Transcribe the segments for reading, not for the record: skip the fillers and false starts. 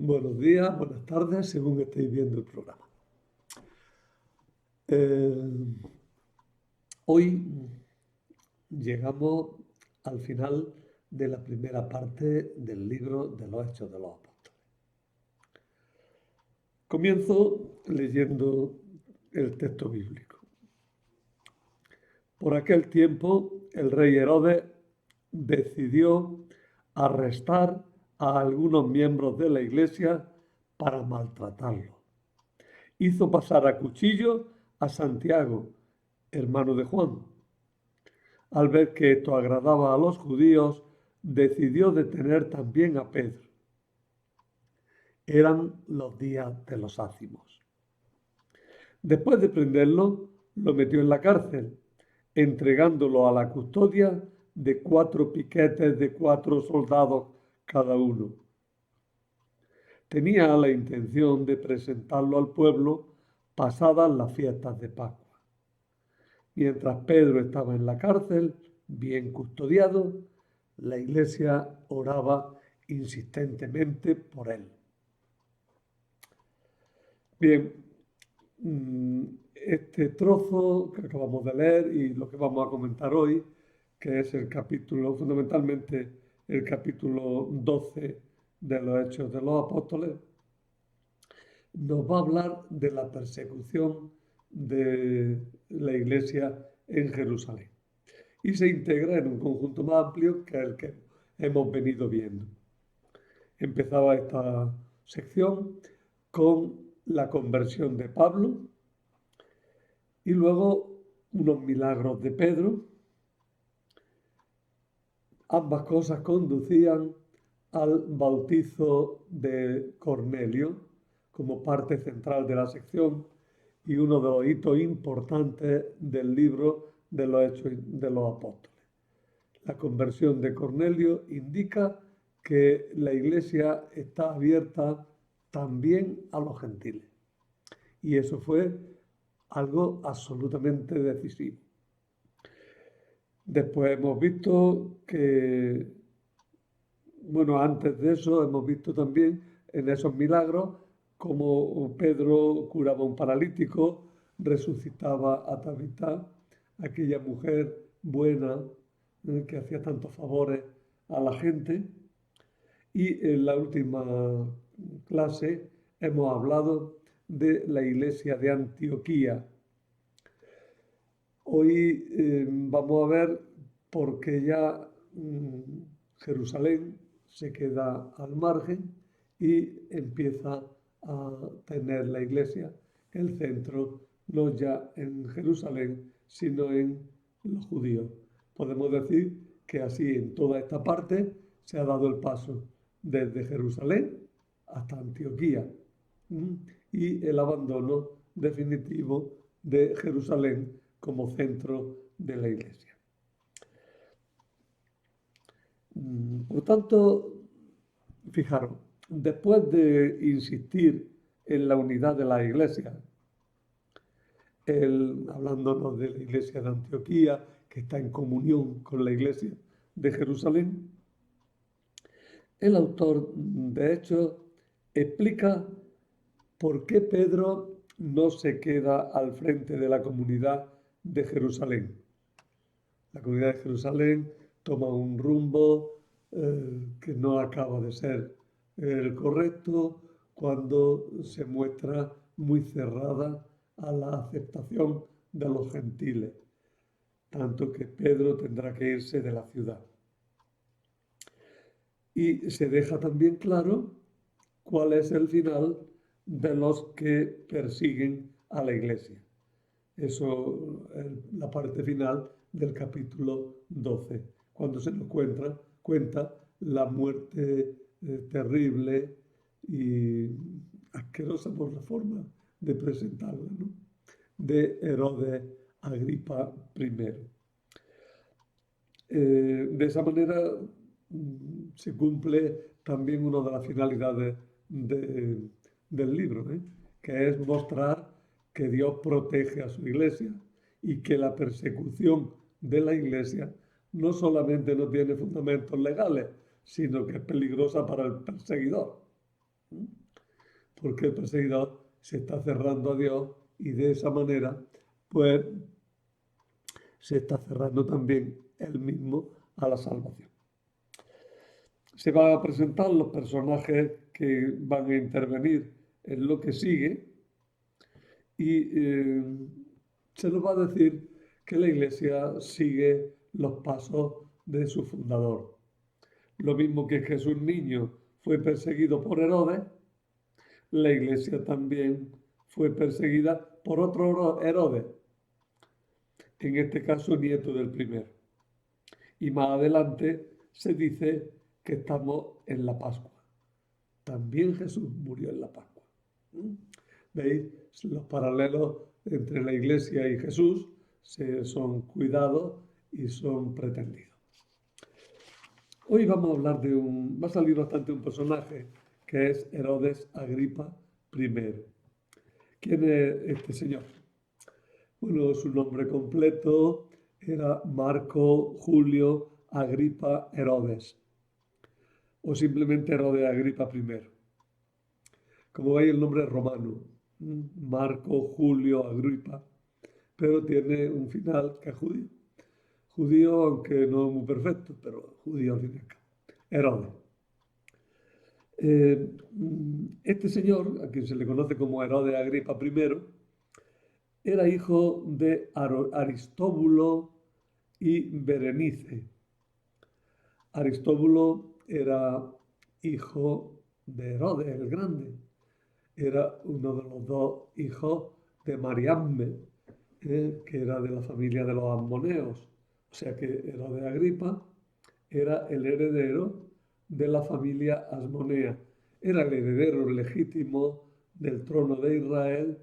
Buenos días, buenas tardes, según estéis viendo el programa. Eh, Hoy llegamos al final de la primera parte del libro de los Hechos de los Apóstoles. Comienzo leyendo el texto bíblico. Por aquel tiempo, el rey Herodes decidió arrestar a algunos miembros de la iglesia para maltratarlos. Hizo pasar a cuchillo a Santiago, hermano de Juan. Al ver que esto agradaba a los judíos, decidió detener también a Pedro. Eran los días de los ácimos. Después de prenderlo, lo metió en la cárcel, entregándolo a la custodia de 4 piquetes de 4 soldados cada uno. Tenía la intención de presentarlo al pueblo pasadas las fiestas de Pascua. Mientras Pedro estaba en la cárcel, bien custodiado, la iglesia oraba insistentemente por él. Bien, este trozo que acabamos de leer y lo que vamos a comentar hoy, que es el capítulo, fundamentalmente el capítulo 12 de los Hechos de los Apóstoles, nos va a hablar de la persecución de la iglesia en Jerusalén. Y se integra en un conjunto más amplio que el que hemos venido viendo. Empezaba esta sección con la conversión de Pablo y luego unos milagros de Pedro. Ambas cosas conducían al bautizo de Cornelio como parte central de la sección y uno de los hitos importantes del libro de los Hechos de los Apóstoles. La conversión de Cornelio indica que la iglesia está abierta también a los gentiles. Y eso fue algo absolutamente decisivo. Después hemos visto que, antes de eso hemos visto también en esos milagros como Pedro curaba a un paralítico, resucitaba a Tabita, aquella mujer buena que hacía tantos favores a la gente. Y en la última clase hemos hablado de la iglesia de Antioquía. Hoy vamos a ver por qué ya Jerusalén se queda al margen y empieza a tener la iglesia el centro, no ya en Jerusalén, sino en los judíos. Podemos decir que así en toda esta parte se ha dado el paso desde Jerusalén hasta Antioquía y el abandono definitivo de Jerusalén como centro de la iglesia. Por tanto, fijaros, después de insistir en la unidad de la iglesia, hablándonos de la iglesia de Antioquía, que está en comunión con la iglesia de Jerusalén, el autor de Hechos explica por qué Pedro no se queda al frente de la comunidad de Jerusalén. La comunidad de Jerusalén toma un rumbo que no acaba de ser el correcto cuando se muestra muy cerrada a la aceptación de los gentiles, tanto que Pedro tendrá que irse de la ciudad. Y se deja también claro cuál es el final de los que persiguen a la iglesia. Eso es la parte final del capítulo 12, cuando se nos cuenta la muerte terrible y asquerosa por la forma de presentarla, ¿no?, de Herodes Agripa I. De esa manera se cumple también una de las finalidades del libro, que es mostrar que Dios protege a su iglesia y que la persecución de la iglesia no solamente no tiene fundamentos legales, sino que es peligrosa para el perseguidor. Porque el perseguidor se está cerrando a Dios y de esa manera, pues, se está cerrando también él mismo a la salvación. Se van a presentar los personajes que van a intervenir en lo que sigue y se nos va a decir que la Iglesia sigue los pasos de su fundador. Lo mismo que Jesús niño fue perseguido por Herodes, la Iglesia también fue perseguida por otro Herodes, en este caso nieto del primero. Y más adelante se dice que estamos en la Pascua. También Jesús murió en la Pascua. ¿Veis? Los paralelos entre la Iglesia y Jesús son cuidados y son pretendidos. Hoy vamos a hablar va a salir bastante un personaje que es Herodes Agripa I. ¿Quién es este señor? Bueno, su nombre completo era Marco Julio Agripa Herodes, o simplemente Herodes Agripa I. Como veis, el nombre es romano, Marco Julio Agripa, pero tiene un final que es judío. Judío, aunque no muy perfecto, pero judío al fin y al cabo. Herodes. Este señor, a quien se le conoce como Herodes Agripa I, era hijo de Aristóbulo y Berenice. Aristóbulo era hijo de Herodes el Grande. Era uno de los dos hijos de Mariamne, que era de la familia de los Asmoneos. O sea que Herodes Agripa era el heredero de la familia Asmonea. Era el heredero legítimo del trono de Israel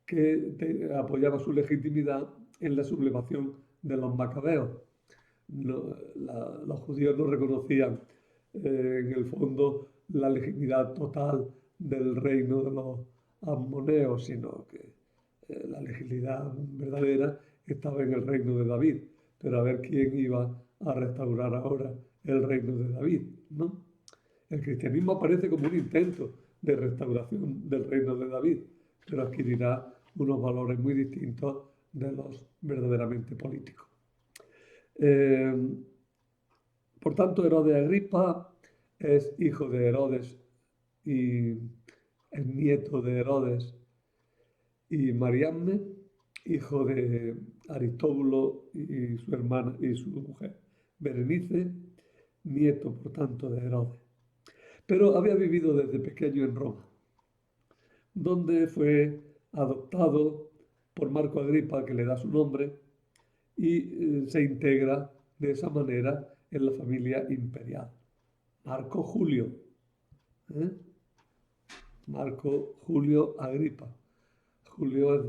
que apoyaba su legitimidad en la sublevación de los macabeos. Los judíos no reconocían en el fondo la legitimidad total del reino de los asmoneos, sino que la legitimidad verdadera estaba en el reino de David. Pero a ver quién iba a restaurar ahora el reino de David, ¿no? El cristianismo aparece como un intento de restauración del reino de David, pero adquirirá unos valores muy distintos de los verdaderamente políticos. Por tanto, Herodes Agripa es hijo de Herodes y es nieto de Herodes y Mariamne, hijo de Aristóbulo y su hermana y su mujer Berenice, nieto, por tanto, de Herodes. Pero había vivido desde pequeño en Roma, donde fue adoptado por Marco Agripa, que le da su nombre, y se integra de esa manera en la familia imperial. Marco Julio. ¿eh? Marco Julio Agripa. Julio es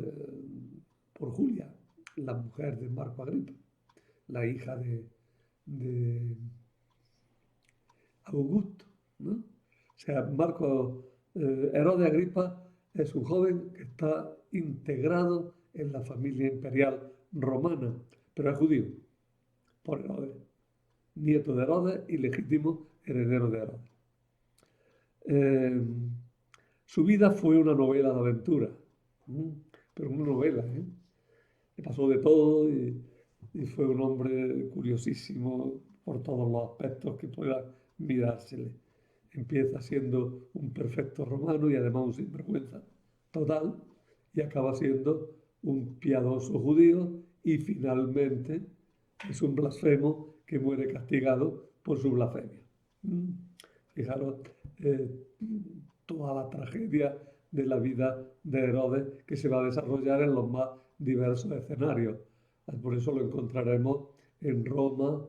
por Julia, la mujer de Marco Agripa, la hija de Augusto, ¿no? O sea, Herodes Agripa es un joven que está integrado en la familia imperial romana, pero es judío, por Herodes, nieto de Herodes y legítimo heredero de Herodes. Su vida fue una novela de aventura, pero una novela, Le pasó de todo y fue un hombre curiosísimo por todos los aspectos que pueda mirársele. Empieza siendo un perfecto romano y además un sinvergüenza total y acaba siendo un piadoso judío y finalmente es un blasfemo que muere castigado por su blasfemia. Fijaros toda la tragedia de la vida de Herodes que se va a desarrollar en los más diversos escenarios. Por eso lo encontraremos en Roma,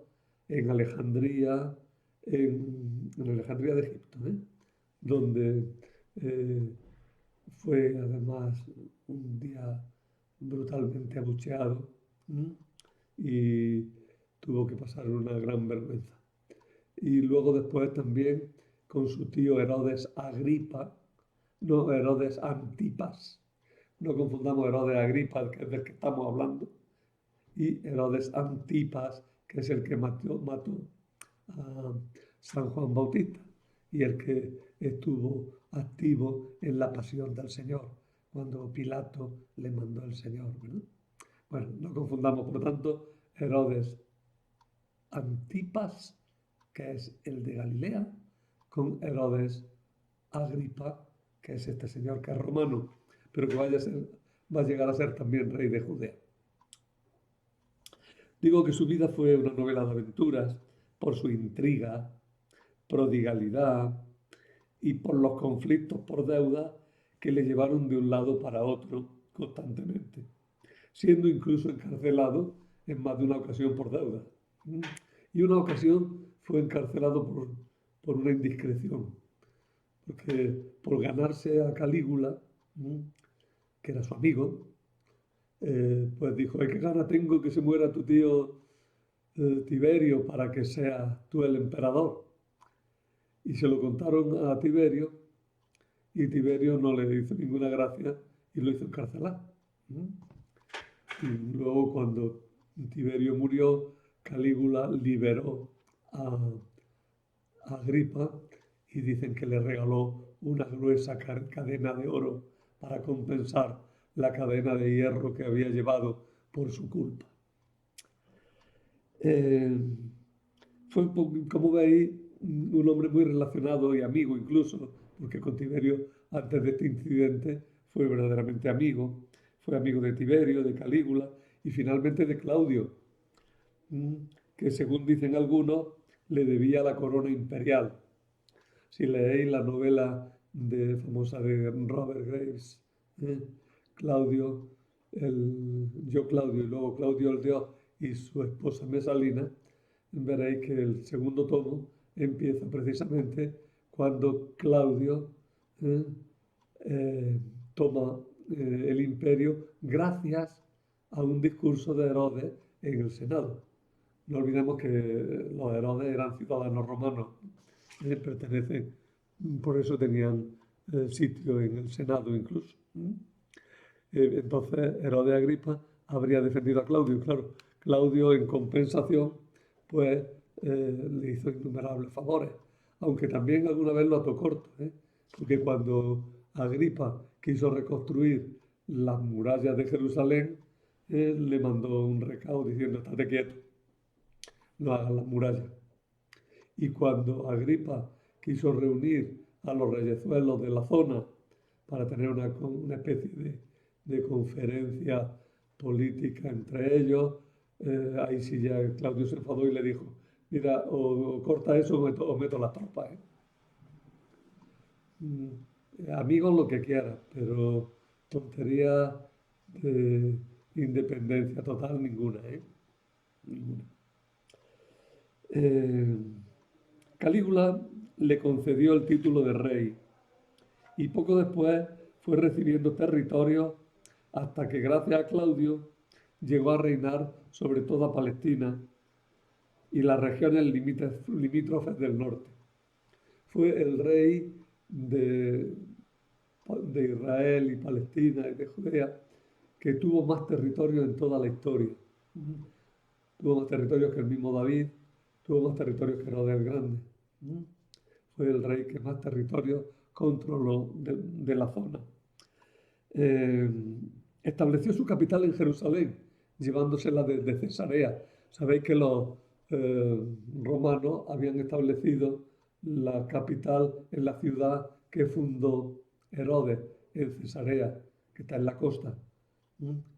en Alejandría, en Alejandría de Egipto, donde fue además un día brutalmente abucheado y tuvo que pasar una gran vergüenza. Y luego después también con su tío Herodes Agripa, no Herodes Antipas, no confundamos Herodes Agripa, que es del que estamos hablando, y Herodes Antipas, que es el que mató a San Juan Bautista y el que estuvo activo en la pasión del Señor, cuando Pilato le mandó el Señor, ¿verdad? Bueno, no confundamos, por tanto, Herodes Antipas, que es el de Galilea, con Herodes Agripa, que es este señor que es romano, pero que va a llegar a ser también rey de Judea. Digo que su vida fue una novela de aventuras por su intriga, prodigalidad y por los conflictos por deuda que le llevaron de un lado para otro constantemente, siendo incluso encarcelado en más de una ocasión por deuda. Y una ocasión fue encarcelado por una indiscreción, porque por ganarse a Calígula, que era su amigo, pues dijo, ¿qué gana tengo que se muera tu tío Tiberio para que seas tú el emperador? Y se lo contaron a Tiberio y Tiberio no le hizo ninguna gracia y lo hizo encarcelar. Y luego cuando Tiberio murió, Calígula liberó a Agripa y dicen que le regaló una gruesa cadena de oro para compensar la cadena de hierro que había llevado por su culpa. Fue, como veis, un hombre muy relacionado y amigo incluso, porque con Tiberio antes de este incidente fue verdaderamente amigo. Fue amigo de Tiberio, de Calígula y finalmente de Claudio, que según dicen algunos le debía la corona imperial. Si leéis la novela famosa de Robert Graves, Claudio, yo Claudio y luego Claudio el Dios y su esposa Mesalina, veréis que el segundo tomo empieza precisamente cuando Claudio toma el imperio gracias a un discurso de Herodes en el Senado. No olvidemos que los Herodes eran ciudadanos romanos, pertenecen, por eso tenían sitio en el Senado incluso. Entonces Herodes Agripa habría defendido a Claudio. Claro, Claudio en compensación pues le hizo innumerables favores, aunque también alguna vez lo ató corto, porque cuando Agripa quiso reconstruir las murallas de Jerusalén, le mandó un recado diciendo, estate quieto, no hagas las murallas. Y cuando Agripa quiso reunir a los reyezuelos de la zona para tener una especie de conferencia política entre ellos, ahí sí ya Claudio se enfadó y le dijo, mira, o corta eso o meto las tropas. Amigos lo que quieras, pero tontería de independencia total ninguna. Ninguna. Calígula le concedió el título de rey y poco después fue recibiendo territorios hasta que gracias a Claudio llegó a reinar sobre toda Palestina y las regiones limítrofes del norte. Fue el rey de Israel y Palestina y de Judea que tuvo más territorio en toda la historia. Tuvo más territorios que el mismo David, tuvo más territorios que Herodes el Grande. Fue el rey que más territorio controló de la zona. Estableció su capital en Jerusalén, llevándosela desde Cesarea. Sabéis que los romanos habían establecido la capital en la ciudad que fundó Herodes, en Cesarea, que está en la costa.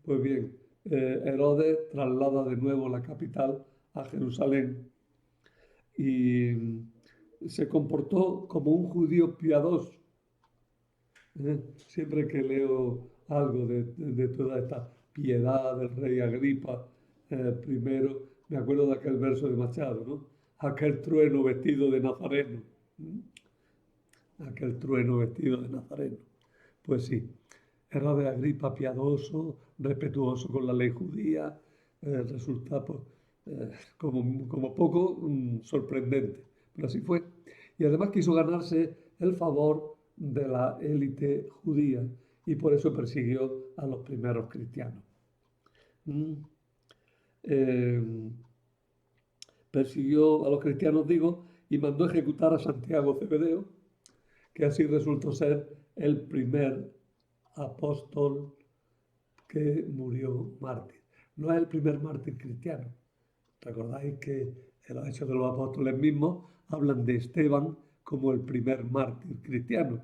Pues bien, Herodes traslada de nuevo la capital a Jerusalén y se comportó como un judío piadoso. Siempre que leo algo de toda esta piedad del rey Agripa, primero me acuerdo de aquel verso de Machado, ¿no? Aquel trueno vestido de nazareno. Aquel trueno vestido de nazareno. Pues sí, Herodes Agripa piadoso, respetuoso con la ley judía, resulta pues, como poco sorprendente, pero así fue. Y además quiso ganarse el favor de la élite judía y por eso persiguió a los primeros cristianos. Persiguió a los cristianos, digo, y mandó ejecutar a Santiago Cebedeo, que así resultó ser el primer apóstol que murió mártir. No es el primer mártir cristiano. Recordáis que en los Hechos de los Apóstoles mismos hablan de Esteban como el primer mártir cristiano.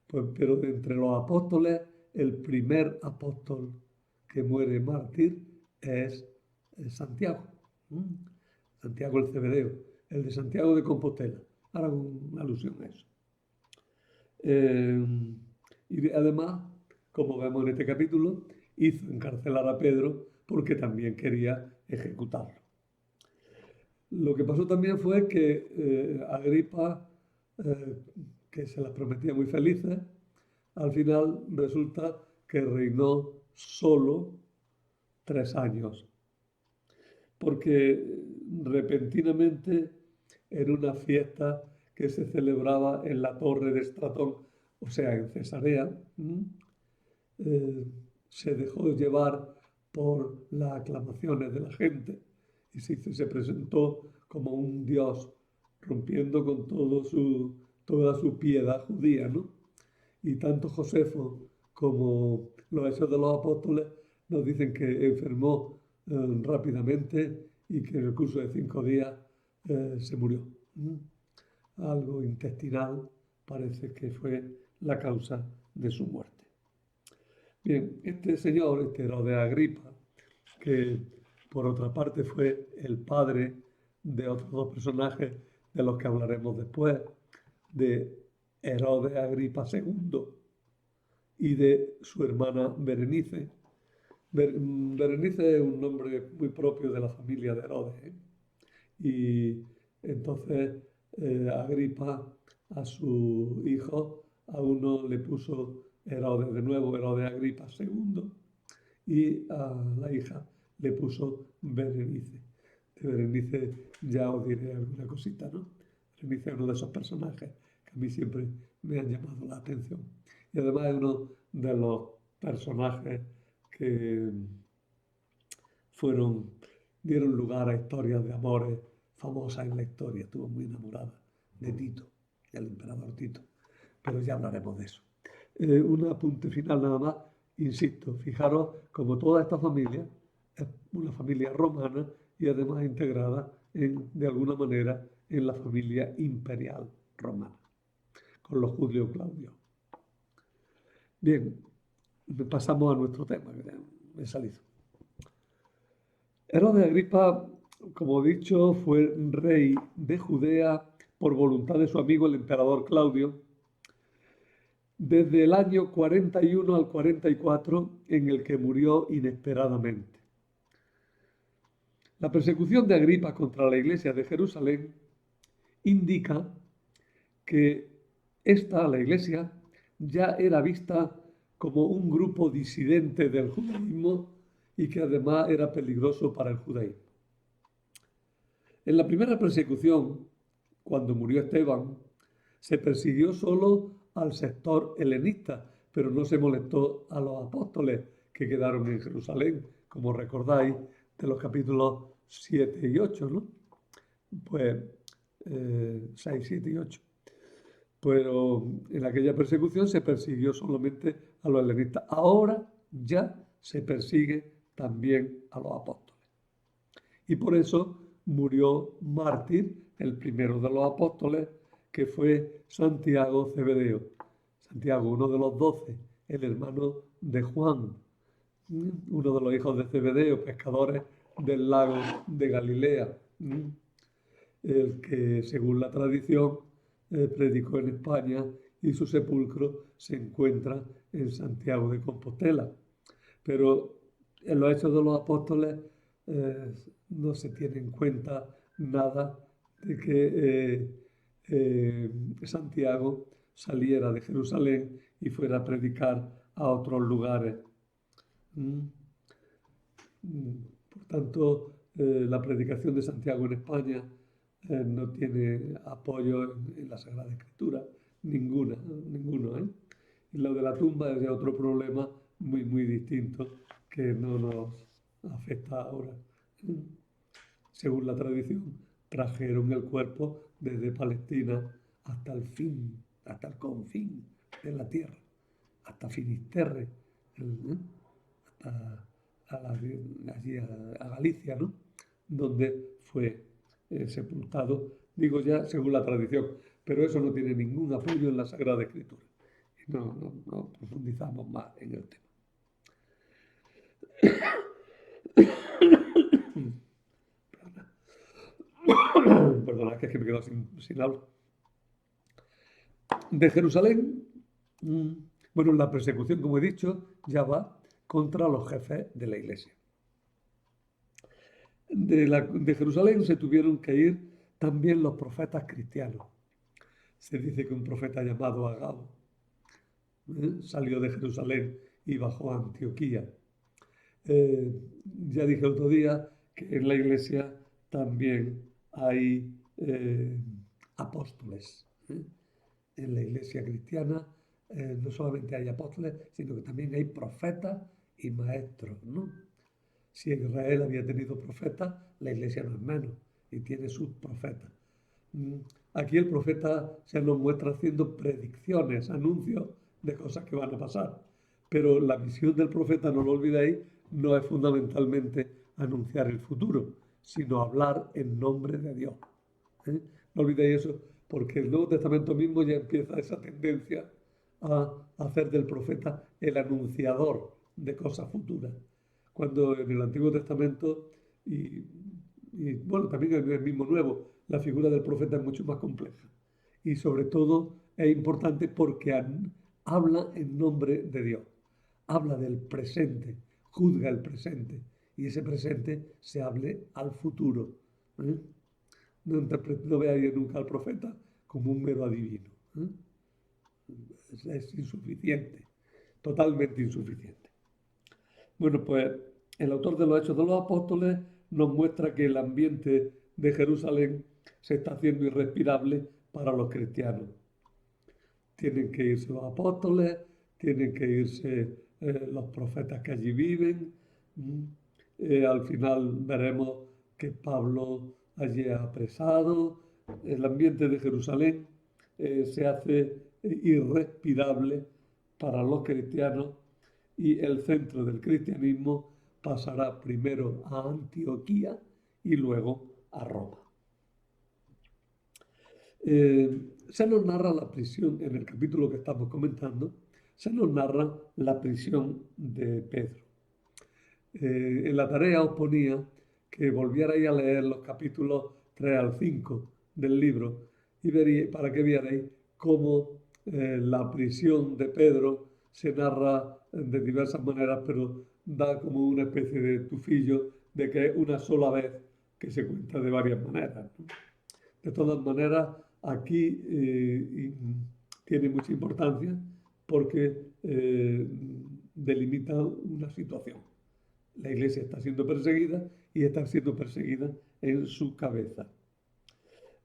Pues, pero de entre los apóstoles, el primer apóstol que muere mártir es Santiago. Santiago el Cebedeo, el de Santiago de Compostela. Ahora una alusión a eso. Y además, como vemos en este capítulo, hizo encarcelar a Pedro porque también quería ejecutarlo. Lo que pasó también fue que Agripa, que se las prometía muy felices, al final resulta que reinó solo 3 años, porque repentinamente en una fiesta que se celebraba en la torre de Estratón, o sea, en Cesarea, se dejó llevar por las aclamaciones de la gente y se presentó como un dios, rompiendo con toda su piedad judía, ¿no? Y tanto Josefo como los Hechos de los Apóstoles nos dicen que enfermó rápidamente y que en el curso de 5 días se murió. Algo intestinal parece que fue la causa de su muerte. Bien, este señor, este Herodes Agripa, que por otra parte fue el padre de otros 2 personajes de los que hablaremos después, de Herodes Agripa II y de su hermana Berenice. Berenice es un nombre muy propio de la familia de Herodes, ¿eh? Y entonces Agripa a su hijo, a uno le puso Herodes de nuevo, Herodes Agripa II, y a la hija le puso Berenice. De Berenice ya os diré alguna cosita, ¿no? Berenice es uno de esos personajes que a mí siempre me han llamado la atención. Y además es uno de los personajes que dieron lugar a historias de amores famosas en la historia. Estuvo muy enamorada de Tito, del emperador Tito. Pero ya hablaremos de eso. Un apunte final nada más. Insisto, fijaros como toda esta familia es una familia romana y además integrada de alguna manera en la familia imperial romana, con los Julio Claudio. Bien, pasamos a nuestro tema, que me he salido. Herodes Agripa, como he dicho, fue rey de Judea por voluntad de su amigo el emperador Claudio, desde el año 41 al 44, en el que murió inesperadamente. La persecución de Agripa contra la iglesia de Jerusalén indica que la iglesia, ya era vista como un grupo disidente del judaísmo y que además era peligroso para el judaísmo. En la primera persecución, cuando murió Esteban, se persiguió solo al sector helenista, pero no se molestó a los apóstoles que quedaron en Jerusalén, como recordáis de los capítulos 7 y 8, ¿no? Pues 6, 7 y 8. Pero en aquella persecución se persiguió solamente a los helenistas. Ahora ya se persigue también a los apóstoles. Y por eso murió mártir el primero de los apóstoles, que fue Santiago Cebedeo. Santiago, uno de los 12, el hermano de Juan, uno de los hijos de Cebedeo, pescadores del lago de Galilea, el que, según la tradición, predicó en España y su sepulcro se encuentra en Santiago de Compostela. Pero en los Hechos de los Apóstoles no se tiene en cuenta nada de que Santiago saliera de Jerusalén y fuera a predicar a otros lugares. Por tanto, la predicación de Santiago en España no tiene apoyo en la Sagrada Escritura, ninguno, ¿eh? Y lo de la tumba es otro problema muy, muy distinto que no nos afecta ahora. Según la tradición, trajeron el cuerpo desde Palestina hasta el fin hasta el confín de la tierra, hasta Finisterre, hasta allí a Galicia, ¿no? Donde fue sepultado, digo ya según la tradición, pero eso no tiene ningún apoyo en la Sagrada Escritura. No profundizamos más en el tema. Perdona, que es que me quedo sin habla. De Jerusalén, bueno, la persecución, como he dicho, ya va contra los jefes de la iglesia. De Jerusalén se tuvieron que ir también los profetas cristianos. Se dice que un profeta llamado Agabo salió de Jerusalén y bajó a Antioquía. Ya dije el otro día que en la iglesia también hay apóstoles. En la iglesia cristiana no solamente hay apóstoles, sino que también hay profetas y maestros, ¿no? Si Israel había tenido profetas, la iglesia no es menos y tiene sus profetas. Aquí el profeta se nos muestra haciendo predicciones, anuncios de cosas que van a pasar. Pero la misión del profeta, no lo olvidéis, no es fundamentalmente anunciar el futuro, sino hablar en nombre de Dios. No olvidéis eso, porque el Nuevo Testamento mismo ya empieza esa tendencia a hacer del profeta el anunciador de cosas futuras. Cuando en el Antiguo Testamento y bueno, también en el mismo Nuevo, la figura del profeta es mucho más compleja. Y sobre todo es importante porque habla en nombre de Dios. Habla del presente, juzga el presente. Y ese presente se hable al futuro. ¿eh? No veáis nunca al profeta como un mero adivino. Es insuficiente, totalmente insuficiente. Bueno, pues el autor de los Hechos de los Apóstoles nos muestra que el ambiente de Jerusalén se está haciendo irrespirable para los cristianos. Tienen que irse los apóstoles, tienen que irse los profetas que allí viven. Al final veremos que Pablo allí es apresado. El ambiente de Jerusalén se hace irrespirable para los cristianos y el centro del cristianismo pasará primero a Antioquía y luego a Roma. Se nos narra la prisión, en el capítulo que estamos comentando, se nos narra la prisión de Pedro. En la tarea os ponía que volvierais a leer los capítulos 3 al 5 del libro y veríais, para que vierais cómo la prisión de Pedro se narra de diversas maneras, pero da como una especie de tufillo de que es una sola vez que se cuenta de varias maneras, ¿no? De todas maneras, aquí tiene mucha importancia porque delimita una situación. La iglesia está siendo perseguida y está siendo perseguida en su cabeza.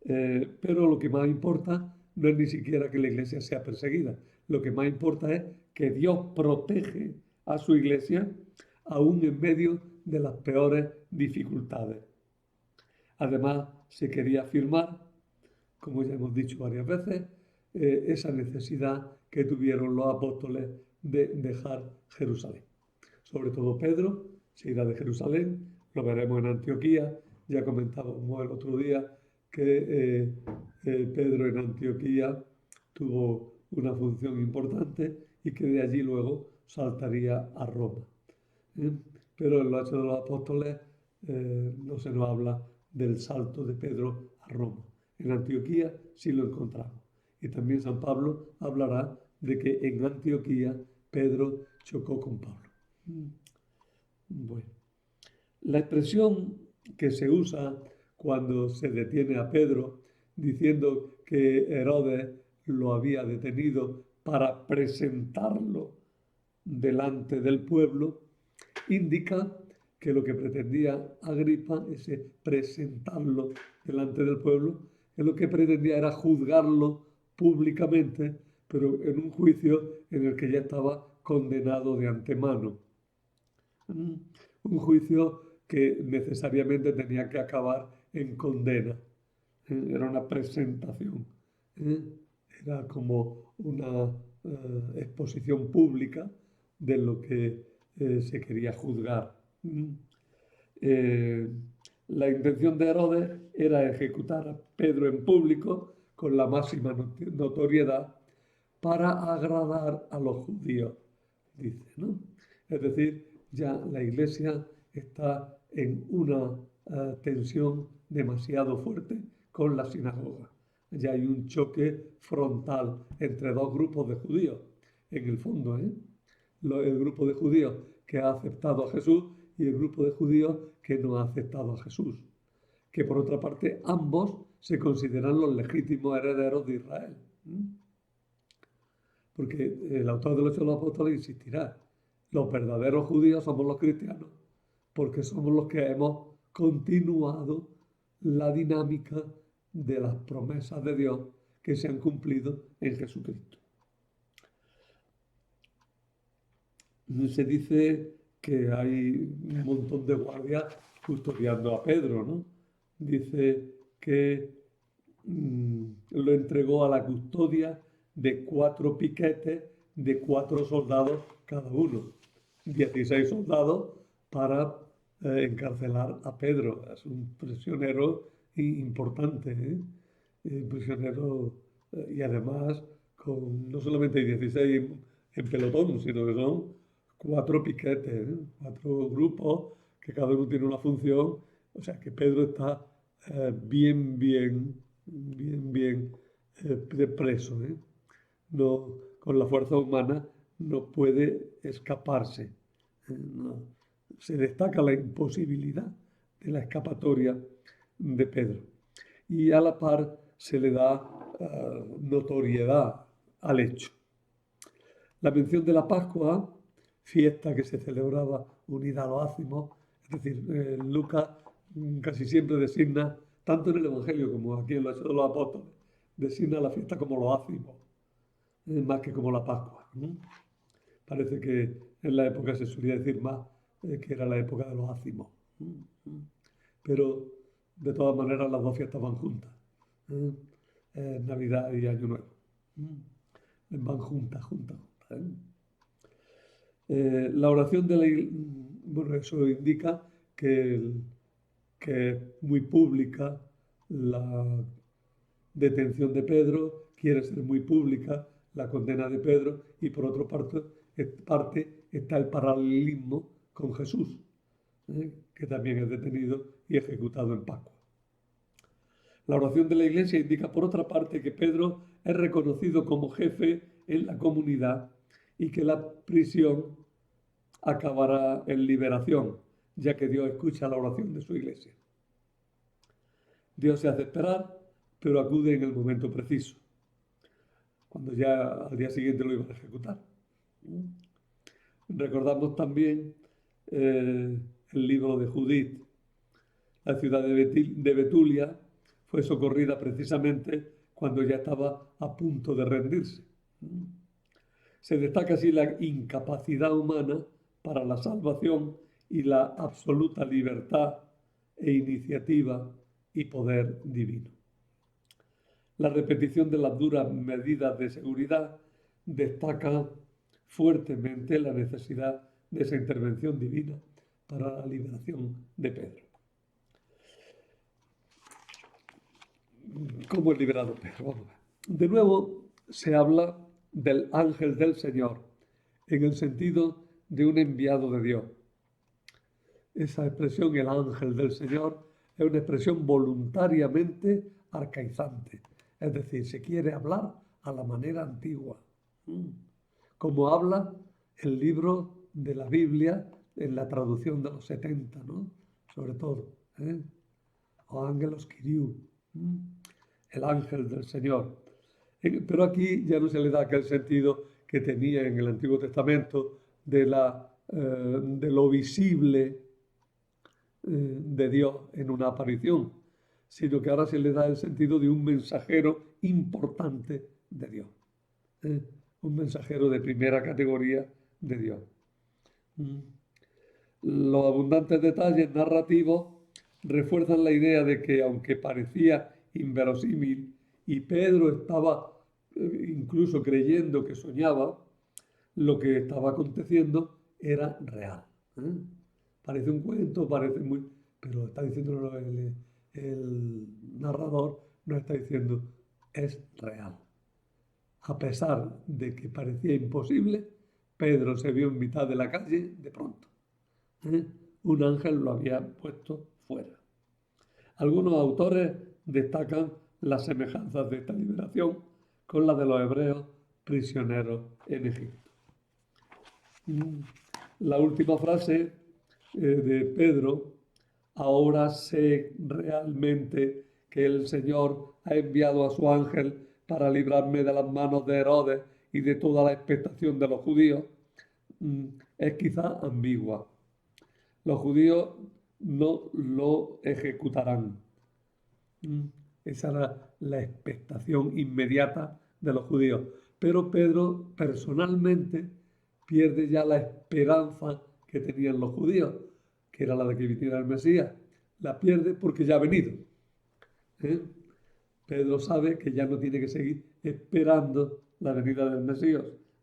Pero lo que más importa no es ni siquiera que la iglesia sea perseguida. Lo que más importa es que Dios protege a su iglesia aún en medio de las peores dificultades. Además, se quería afirmar, como ya hemos dicho varias veces, esa necesidad que tuvieron los apóstoles de dejar Jerusalén. Sobre todo Pedro se irá de Jerusalén, lo veremos en Antioquía. Ya comentábamos el otro día que Pedro en Antioquía tuvo una función importante y que de allí luego saltaría a Roma. Pero en los Hechos de los Apóstoles no se nos habla del salto de Pedro a Roma. En Antioquía sí lo encontramos. Y también San Pablo hablará de que en Antioquía Pedro chocó con Pablo. Bueno, la expresión que se usa cuando se detiene a Pedro diciendo que Herodes lo había detenido para presentarlo delante del pueblo, indica que lo que pretendía Agripa, ese presentarlo delante del pueblo, que lo que pretendía era juzgarlo públicamente, pero en un juicio en el que ya estaba condenado de antemano. Un juicio que necesariamente tenía que acabar en condena. Era una presentación. era como una exposición pública de lo que se quería juzgar. Eh, la intención de Herodes era ejecutar a Pedro en público con la máxima notoriedad para agradar a los judíos, dice, ¿no? Es decir, ya la iglesia está en una tensión demasiado fuerte con la sinagoga. Ya hay un choque frontal entre dos grupos de judíos, en el fondo, ¿eh? El grupo de judíos que ha aceptado a Jesús y el grupo de judíos que no ha aceptado a Jesús. Que por otra parte ambos se consideran los legítimos herederos de Israel. Porque el autor de los Hechos de los Apóstoles insistirá, los verdaderos judíos somos los cristianos, porque somos los que hemos continuado la dinámica de las promesas de Dios que se han cumplido en Jesucristo. Se dice que hay un montón de guardias custodiando a Pedro, ¿no? Dice que lo entregó a la custodia de 4 piquetes de 4 soldados cada uno. 16 soldados para encarcelar a Pedro. Es un prisionero importante, ¿eh? Un prisionero y además con no solamente 16 en pelotón, sino que son 4 piquetes, ¿eh? 4 grupos que cada uno tiene una función. O sea que Pedro está bien preso, ¿eh? No, con la fuerza humana no puede escaparse. No. Se destaca la imposibilidad de la escapatoria de Pedro. Y a la par se le da notoriedad al hecho. La mención de la Pascua, fiesta que se celebraba unida a los ácimos, es decir, Lucas casi siempre designa, tanto en el Evangelio como aquí en los Hechos de los Apóstoles, designa la fiesta como los ácimos, más que como la Pascua. Parece que en la época se solía decir más que era la época de los ácimos. Pero de todas maneras las dos fiestas van juntas. Navidad y Año Nuevo. Van juntas. La oración de la iglesia, bueno, eso indica que es muy pública la detención de Pedro, quiere ser muy pública la condena de Pedro y por otra parte está el paralelismo con Jesús, que también es detenido y ejecutado en Pascua. La oración de la Iglesia indica por otra parte que Pedro es reconocido como jefe en la comunidad y que la prisión acabará en liberación, ya que Dios escucha la oración de su Iglesia. Dios se hace esperar, pero acude en el momento preciso, cuando ya al día siguiente lo iban a ejecutar. Recordamos también el libro de Judith. La ciudad de Betulia fue socorrida precisamente cuando ya estaba a punto de rendirse. Se destaca así la incapacidad humana para la salvación y la absoluta libertad e iniciativa y poder divino. La repetición de las duras medidas de seguridad destaca fuertemente la necesidad de esa intervención divina para la liberación de Pedro. ¿Cómo es liberado Pedro? Vamos a ver. De nuevo se habla del ángel del Señor en el sentido de un enviado de Dios. Esa expresión, el ángel del Señor, es una expresión voluntariamente arcaizante. Es decir, se quiere hablar a la manera antigua. Como habla el libro de la Biblia en la traducción de los 70, ¿no? Sobre todo. O ángelos Kyriou. El ángel del Señor. Pero aquí ya no se le da aquel sentido que tenía en el Antiguo Testamento de lo visible de Dios en una aparición, sino que ahora se le da el sentido de un mensajero importante de Dios. Un mensajero de primera categoría de Dios. Los abundantes detalles narrativos refuerzan la idea de que, aunque parecía inverosímil y Pedro estaba incluso creyendo que soñaba, lo que estaba aconteciendo era real. ¿eh? Parece un cuento, parece muy... pero está diciendo el narrador, no está diciendo, es real. A pesar de que parecía imposible, Pedro se vio en mitad de la calle de pronto. ¿eh? Un ángel lo había puesto fuera. Algunos autores destacan las semejanzas de esta liberación con la de los hebreos prisioneros en Egipto. La última frase de Pedro, ahora sé realmente que el Señor ha enviado a su ángel para librarme de las manos de Herodes y de toda la expectación de los judíos, es quizá ambigua. Los judíos no lo ejecutarán. Esa era la expectación inmediata de los judíos. Pero Pedro personalmente pierde ya la esperanza que tenían los judíos, que era la de que viniera el Mesías. La pierde porque ya ha venido. ¿eh? Pedro sabe que ya no tiene que seguir esperando la venida del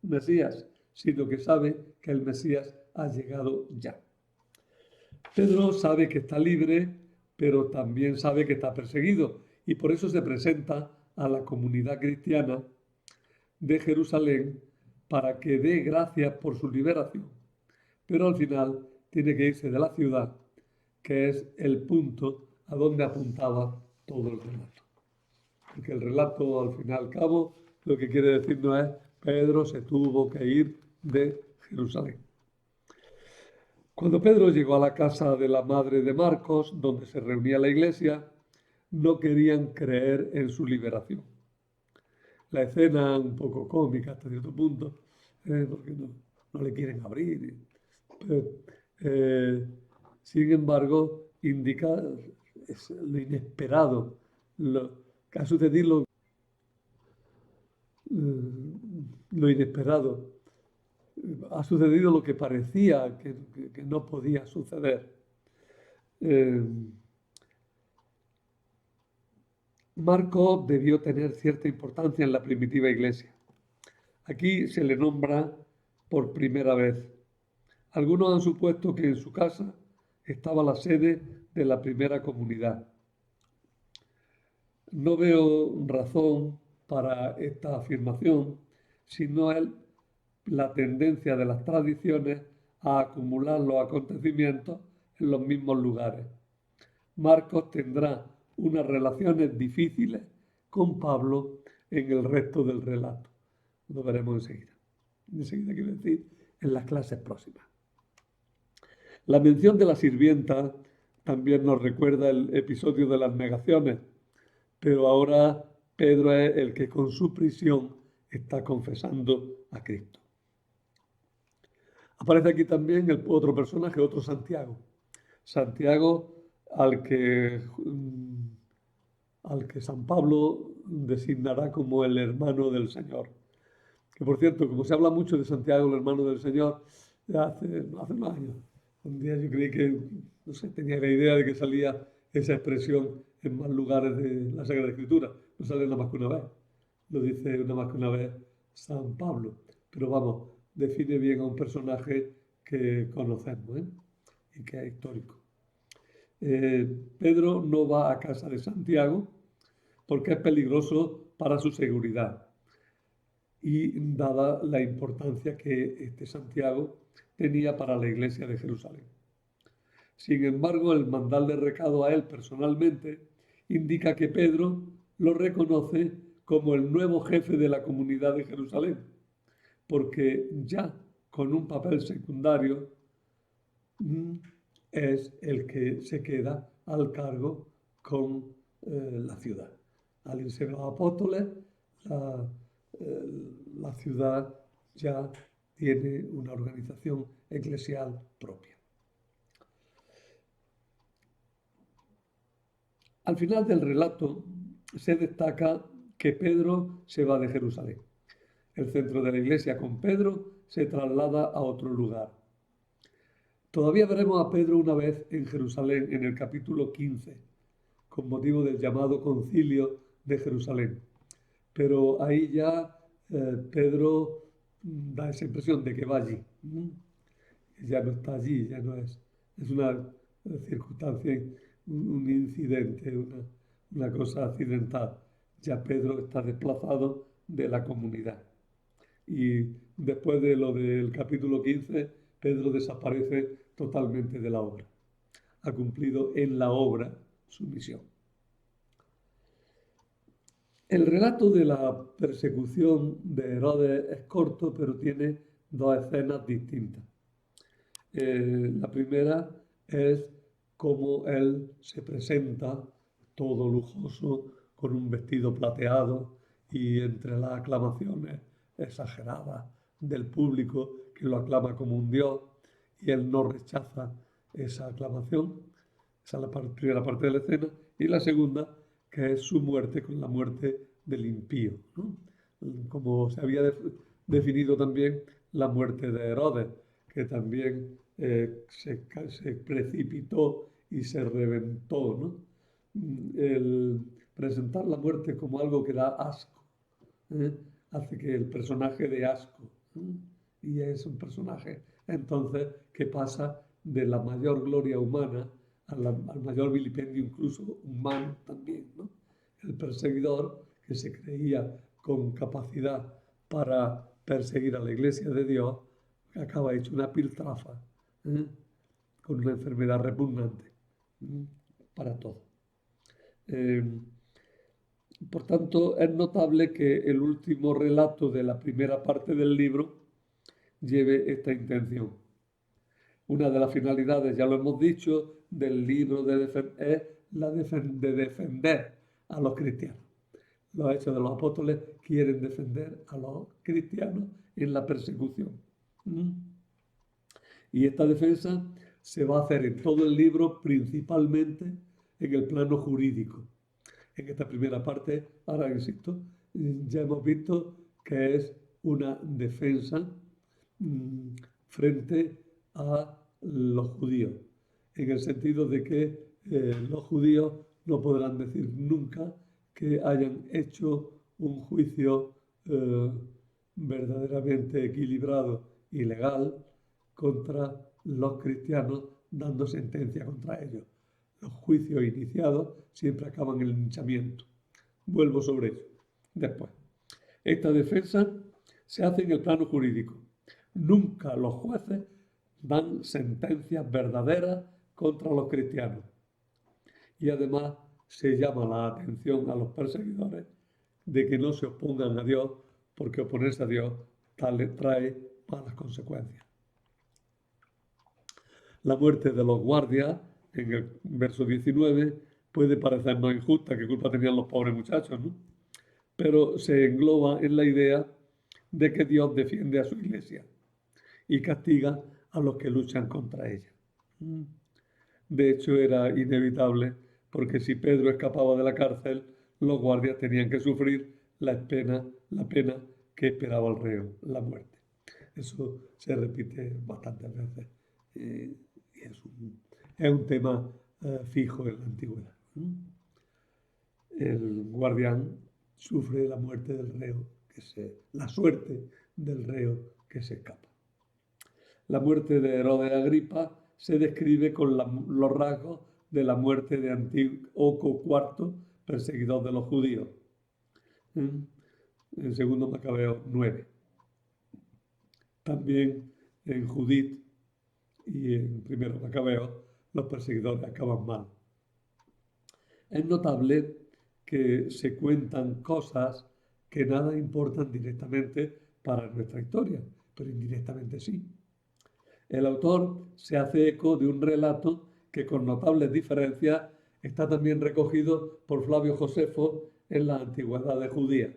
Mesías, sino que sabe que el Mesías ha llegado ya. Pedro sabe que está libre, pero también sabe que está perseguido y por eso se presenta a la comunidad cristiana de Jerusalén para que dé gracias por su liberación. Pero al final tiene que irse de la ciudad, que es el punto a donde apuntaba todo el relato. Porque el relato, al fin y al cabo, lo que quiere decirnos es Pedro se tuvo que ir de Jerusalén. Cuando Pedro llegó a la casa de la madre de Marcos, donde se reunía la iglesia, no querían creer en su liberación. La escena un poco cómica hasta cierto punto, porque no le quieren abrir. Sin embargo, indica lo inesperado, lo que ha sucedido, lo inesperado. Ha sucedido lo que parecía que no podía suceder. Marcos debió tener cierta importancia en la primitiva iglesia. Aquí se le nombra por primera vez. Algunos han supuesto que en su casa estaba la sede de la primera comunidad. No veo razón para esta afirmación, sino la tendencia de las tradiciones a acumular los acontecimientos en los mismos lugares. Marcos tendrá unas relaciones difíciles con Pablo en el resto del relato. Lo veremos enseguida. Enseguida quiero decir, en las clases próximas. La mención de la sirvienta también nos recuerda el episodio de las negaciones, pero ahora Pedro es el que con su prisión está confesando a Cristo. Aparece aquí también el otro personaje, otro Santiago. Santiago al que San Pablo designará como el hermano del Señor. Que por cierto, como se habla mucho de Santiago, el hermano del Señor, ya hace unos años. Un día yo creí que, no sé, tenía la idea de que salía esa expresión en más lugares de la Sagrada Escritura. No sale nada más que una vez. Lo dice nada más que una vez San Pablo. Pero vamos, define bien a un personaje que conocemos, y que es histórico. Pedro no va a casa de Santiago porque es peligroso para su seguridad y dada la importancia que este Santiago tenía para la iglesia de Jerusalén. Sin embargo, el mandarle recado a él personalmente indica que Pedro lo reconoce como el nuevo jefe de la comunidad de Jerusalén, porque ya con un papel secundario es el que se queda al cargo con la ciudad. Al irse los apóstoles, la ciudad ya tiene una organización eclesial propia. Al final del relato se destaca que Pedro se va de Jerusalén. El centro de la iglesia con Pedro se traslada a otro lugar. Todavía veremos a Pedro una vez en Jerusalén en el capítulo 15, con motivo del llamado Concilio de Jerusalén. pero ahí ya Pedro da esa impresión de que va allí. Ya no está allí, ya no es una circunstancia, un incidente, una cosa accidental. Ya Pedro está desplazado de la comunidad. Y después de lo del capítulo 15, Pedro desaparece totalmente de la obra. Ha cumplido en la obra su misión. El relato de la persecución de Herodes es corto, pero tiene dos escenas distintas. La primera es cómo él se presenta todo lujoso, con un vestido plateado y entre las aclamaciones exageradas del público que lo aclama como un dios, y él no rechaza esa aclamación. Esa es la primera parte de la escena. Y la segunda, que es su muerte con la muerte del impío, ¿no? Como se había definido también la muerte de Herodes, que también se precipitó y se reventó, ¿no? El presentar la muerte como algo que da asco, ¿eh? Hace que el personaje dé asco, ¿eh? Y es un personaje entonces que pasa de la mayor gloria humana al mayor vilipendio incluso humano también, ¿no? El perseguidor que se creía con capacidad para perseguir a la iglesia de Dios acaba hecho una piltrafa, ¿eh? Con una enfermedad repugnante, ¿eh? Para todo. Eh, por tanto, es notable que el último relato de la primera parte del libro lleve esta intención. Una de las finalidades, ya lo hemos dicho, del libro es la de defender a los cristianos. Los Hechos de los Apóstoles quieren defender a los cristianos en la persecución. Y esta defensa se va a hacer en todo el libro, principalmente en el plano jurídico. En esta primera parte, ahora insisto, ya hemos visto que es una defensa frente a los judíos, en el sentido de que los judíos no podrán decir nunca que hayan hecho un juicio verdaderamente equilibrado y legal contra los cristianos, dando sentencia contra ellos. Los juicios iniciados siempre acaban en el linchamiento. Vuelvo sobre ello después. Esta defensa se hace en el plano jurídico. Nunca los jueces dan sentencias verdaderas contra los cristianos. Y además se llama la atención a los perseguidores de que no se opongan a Dios, porque oponerse a Dios trae malas consecuencias. La muerte de los guardias, en el verso 19, puede parecernos injusta, qué culpa tenían los pobres muchachos, ¿no? Pero se engloba en la idea de que Dios defiende a su iglesia y castiga a los que luchan contra ella. De hecho, era inevitable, porque si Pedro escapaba de la cárcel, los guardias tenían que sufrir la pena que esperaba el reo, la muerte. Eso se repite bastantes veces. Y es un tema fijo en la antigüedad. El guardián sufre la muerte del reo, la suerte del reo que se escapa. La muerte de Herodes Agripa se describe con los rasgos de la muerte de Antíoco IV, perseguidor de los judíos, en 2 Macabeos 9. También en Judith y en 1 Macabeos los perseguidores acaban mal. Es notable que se cuentan cosas que nada importan directamente para nuestra historia, pero indirectamente sí. El autor se hace eco de un relato que con notables diferencias está también recogido por Flavio Josefo en las Antigüedades Judías.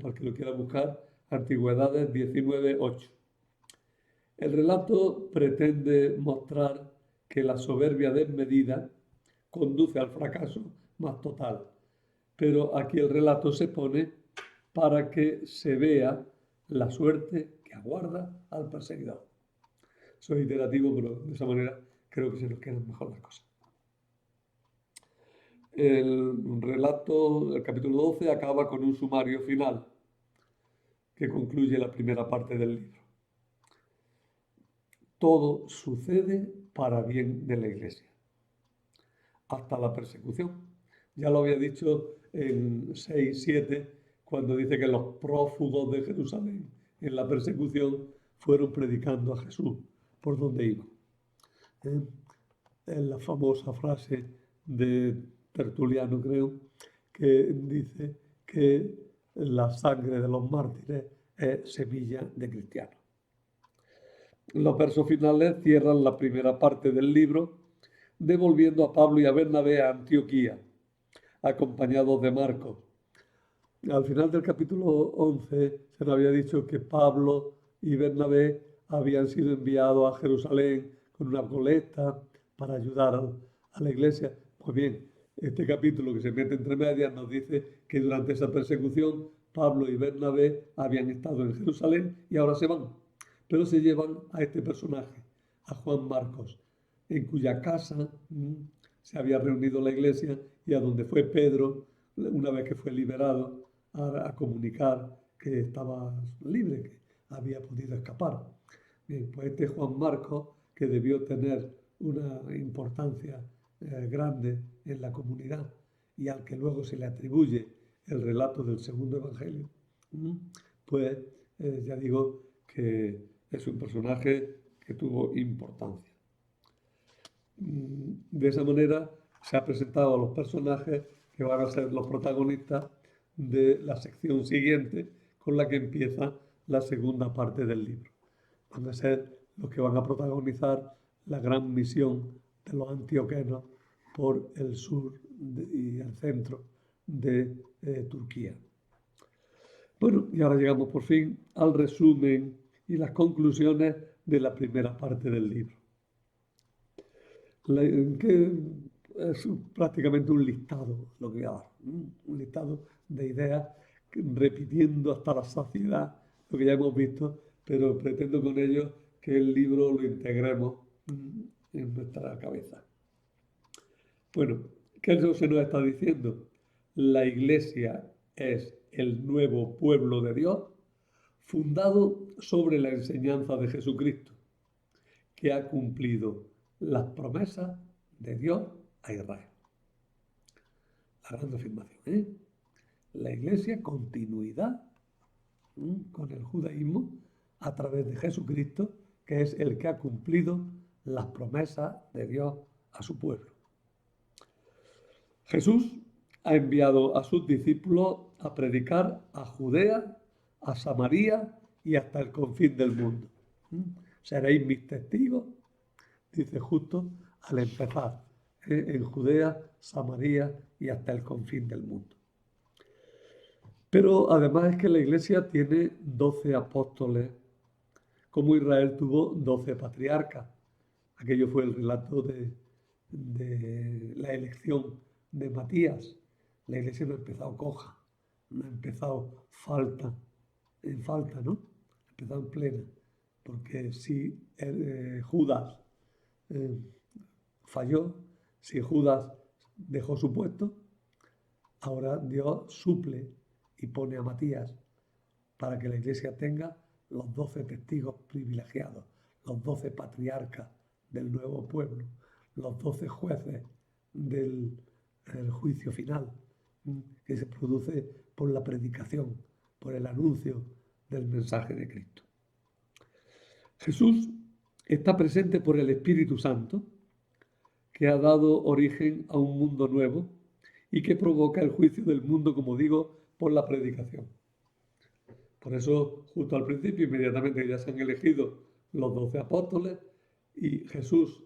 Para que lo quiera buscar, Antigüedades 19:8. El relato pretende mostrar que la soberbia desmedida conduce al fracaso más total. Pero aquí el relato se pone para que se vea la suerte que aguarda al perseguidor. Soy iterativo, pero de esa manera creo que se nos quedan mejor las cosas. El relato del capítulo 12 acaba con un sumario final que concluye la primera parte del libro. Todo sucede para bien de la Iglesia, hasta la persecución. Ya lo había dicho en 6:7, cuando dice que los prófugos de Jerusalén en la persecución fueron predicando a Jesús por donde iban. Es la famosa frase de Tertuliano, creo, que dice que la sangre de los mártires es semilla de cristianos. Los versos finales cierran la primera parte del libro, devolviendo a Pablo y a Bernabé a Antioquía, acompañados de Marcos. Al final del capítulo 11 se nos había dicho que Pablo y Bernabé habían sido enviados a Jerusalén con una colecta para ayudar a la iglesia. Pues bien, este capítulo que se mete entre medias nos dice que durante esa persecución Pablo y Bernabé habían estado en Jerusalén y ahora se van. Pero se llevan a este personaje, a Juan Marcos, en cuya casa se había reunido la iglesia y a donde fue Pedro, una vez que fue liberado, a comunicar que estaba libre, que había podido escapar. Bien, pues este Juan Marcos, que debió tener una importancia grande en la comunidad y al que luego se le atribuye el relato del segundo evangelio, pues ya digo que es un personaje que tuvo importancia. De esa manera se ha presentado a los personajes que van a ser los protagonistas de la sección siguiente, con la que empieza la segunda parte del libro. Van a ser los que van a protagonizar la gran misión de los antioquenos por el sur y el centro de Turquía. Bueno, y ahora llegamos por fin al resumen y las conclusiones de la primera parte del libro. Que es prácticamente un listado lo que voy a dar, un listado de ideas repitiendo hasta la saciedad lo que ya hemos visto, pero pretendo con ello que el libro lo integremos en nuestra cabeza. Bueno, ¿qué es lo que se nos está diciendo? La Iglesia es el nuevo pueblo de Dios, fundado sobre la enseñanza de Jesucristo, que ha cumplido las promesas de Dios a Israel. La gran afirmación, ¿eh? La Iglesia, continuidad con el judaísmo a través de Jesucristo, que es el que ha cumplido las promesas de Dios a su pueblo. Jesús ha enviado a sus discípulos a predicar a Judea, a Samaria y hasta el confín del mundo. Seréis mis testigos, dice justo al empezar, en Judea, Samaria y hasta el confín del mundo. Pero además es que la Iglesia tiene 12 apóstoles, como Israel tuvo 12 patriarcas. Aquello fue el relato de la elección de Matías. La Iglesia no ha empezado coja, no ha empezado en falta, ¿no? Ha empezado en plena. Porque si Judas falló, si Judas dejó su puesto, ahora Dios suple y pone a Matías para que la Iglesia tenga los 12 testigos privilegiados, los 12 patriarcas del nuevo pueblo, los 12 jueces del juicio final, que se produce por la predicación, por el anuncio del mensaje de Cristo. Jesús está presente por el Espíritu Santo, que ha dado origen a un mundo nuevo y que provoca el juicio del mundo, como digo, por la predicación. Por eso, justo al principio, inmediatamente ya se han elegido los 12 apóstoles y Jesús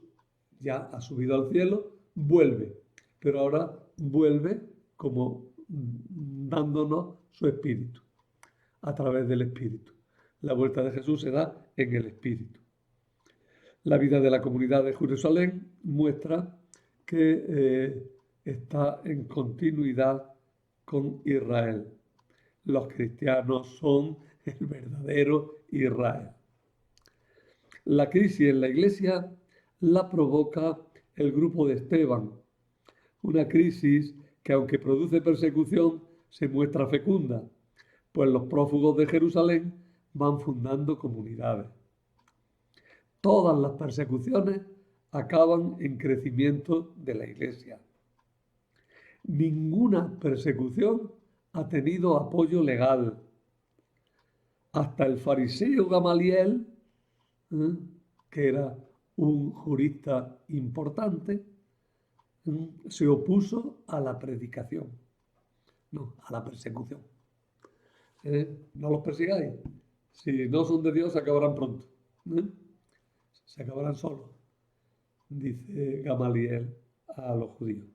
ya ha subido al cielo, vuelve, pero ahora vuelve como dándonos su espíritu, a través del espíritu. La vuelta de Jesús se da en el espíritu. La vida de la comunidad de Jerusalén muestra que está en continuidad con Israel. Los cristianos son el verdadero Israel. La crisis en la iglesia la provoca el grupo de Esteban, una crisis que, aunque produce persecución, se muestra fecunda, pues los prófugos de Jerusalén van fundando comunidades. Todas las persecuciones acaban en crecimiento de la Iglesia. Ninguna persecución ha tenido apoyo legal. Hasta el fariseo Gamaliel, que era un jurista importante, se opuso a la predicación, no, a la persecución. No los persigáis. Si no son de Dios, se acabarán pronto. Se acabarán solos, dice Gamaliel a los judíos.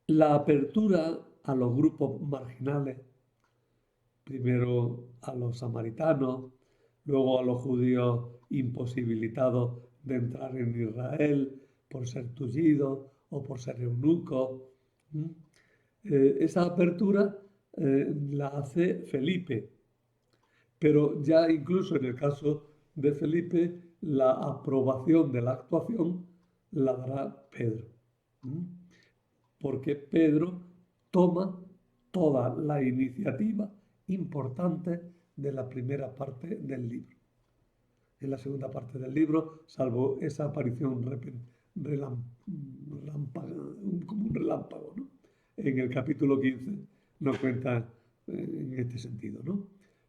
La apertura a los grupos marginales, primero a los samaritanos, luego a los judíos imposibilitados de entrar en Israel por ser tullidos o por ser eunucos. Esa apertura la hace Felipe, pero ya incluso en el caso de Felipe, la aprobación de la actuación la dará Pedro. Porque Pedro toma toda la iniciativa importante de la primera parte del libro. En la segunda parte del libro, salvo esa aparición como un relámpago, ¿no? En el capítulo 15 nos cuenta en este sentido, ¿no?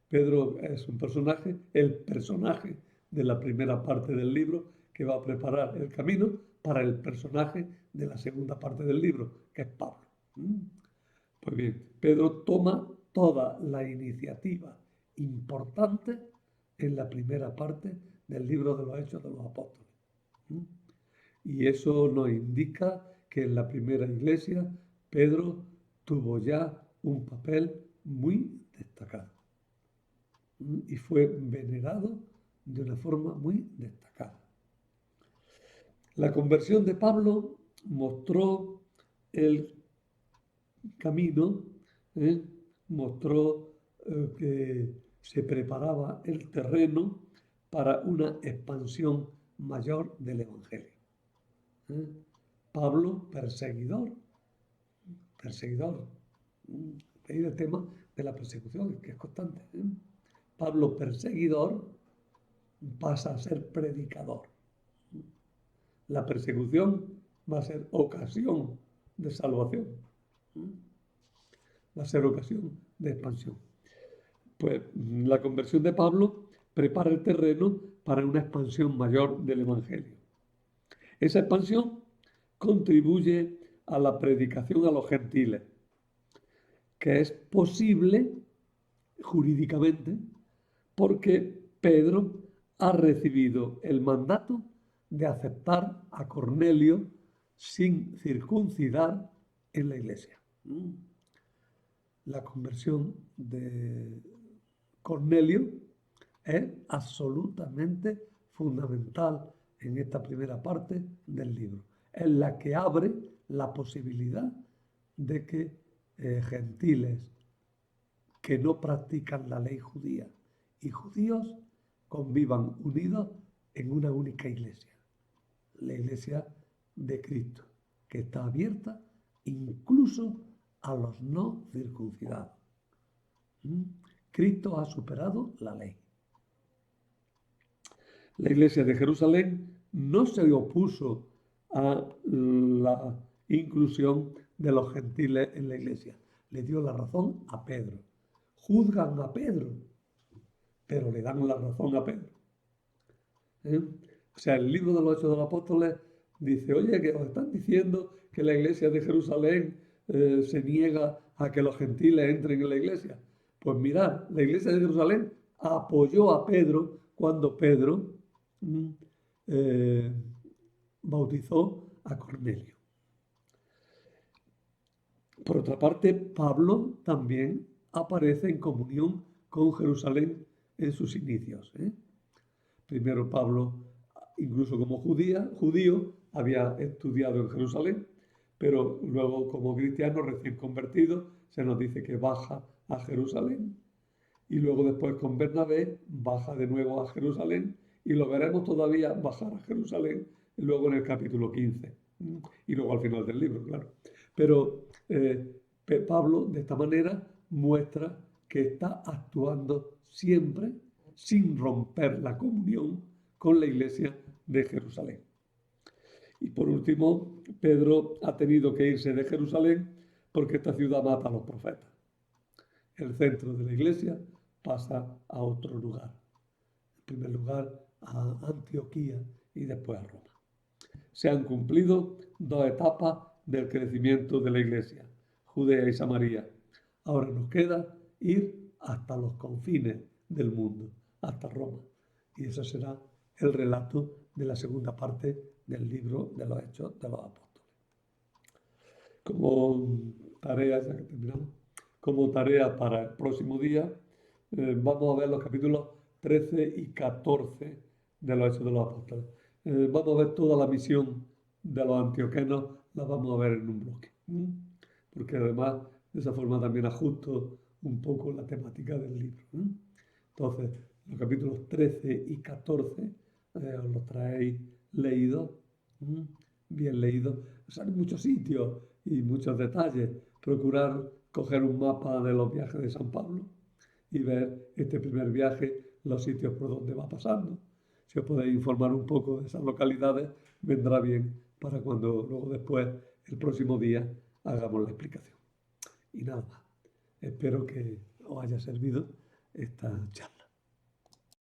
Pedro es un personaje, el personaje de la primera parte del libro, que va a preparar el camino para el personaje de la segunda parte del libro, que es Pablo. Pues bien, Pedro toma toda la iniciativa importante en la primera parte del libro de los Hechos de los Apóstoles. Y eso nos indica que en la primera iglesia Pedro tuvo ya un papel muy destacado y fue venerado de una forma muy destacada. La conversión de Pablo mostró el camino, mostró que se preparaba el terreno para una expansión mayor del Evangelio. Pablo, perseguidor. Ahí el tema de la persecución, que es constante. Pablo, perseguidor, pasa a ser predicador. La persecución va a ser ocasión de salvación. Va a ser ocasión de expansión. Pues la conversión de Pablo prepara el terreno para una expansión mayor del Evangelio. Esa expansión contribuye a la predicación a los gentiles, que es posible jurídicamente porque Pedro ha recibido el mandato de aceptar a Cornelio sin circuncidar en la iglesia. La conversión de Cornelio es absolutamente fundamental en esta primera parte del libro. Es la que abre la posibilidad de que gentiles que no practican la ley judía y judíos convivan unidos en una única iglesia, la iglesia de Cristo, que está abierta incluso a los no circuncidados. Cristo ha superado la ley. La iglesia de Jerusalén no se opuso a la inclusión de los gentiles en la iglesia. Le dio la razón a Pedro. Juzgan a Pedro, pero le dan la razón a Pedro. O sea, el libro de los Hechos de los Apóstoles dice, oye, que os están diciendo que la iglesia de Jerusalén se niega a que los gentiles entren en la iglesia. Pues mirad, la iglesia de Jerusalén apoyó a Pedro cuando Pedro bautizó a Cornelio. Por otra parte, Pablo también aparece en comunión con Jerusalén en sus inicios. Primero Pablo, incluso como judío, había estudiado en Jerusalén, pero luego como cristiano recién convertido se nos dice que baja a Jerusalén y luego después con Bernabé baja de nuevo a Jerusalén y lo veremos todavía bajar a Jerusalén luego en el capítulo 15, y luego al final del libro, claro. Pero Pablo de esta manera muestra que está actuando siempre sin romper la comunión con la iglesia de Jerusalén. Y por último, Pedro ha tenido que irse de Jerusalén porque esta ciudad mata a los profetas. El centro de la iglesia pasa a otro lugar. En primer lugar a Antioquía y después a Roma. Se han cumplido dos etapas del crecimiento de la iglesia, Judea y Samaria. Ahora nos queda ir hasta los confines del mundo, hasta Roma. Y ese será el relato de la segunda parte del libro de los Hechos de los Apóstoles. Como tarea, ya que terminamos, como tarea para el próximo día, vamos a ver los capítulos 13 y 14 de los Hechos de los Apóstoles. Vamos a ver toda la misión de los antioquenos, la vamos a ver en un bloque. Porque además de esa forma también ajusto un poco la temática del libro. Entonces, los capítulos 13 y 14 os los traéis leídos, bien leídos. Salen muchos sitios y muchos detalles. Procurar coger un mapa de los viajes de San Pablo y ver este primer viaje, los sitios por donde va pasando. Si os podéis informar un poco de esas localidades, vendrá bien para cuando luego después, el próximo día, hagamos la explicación. Y nada más. Espero que os haya servido esta charla.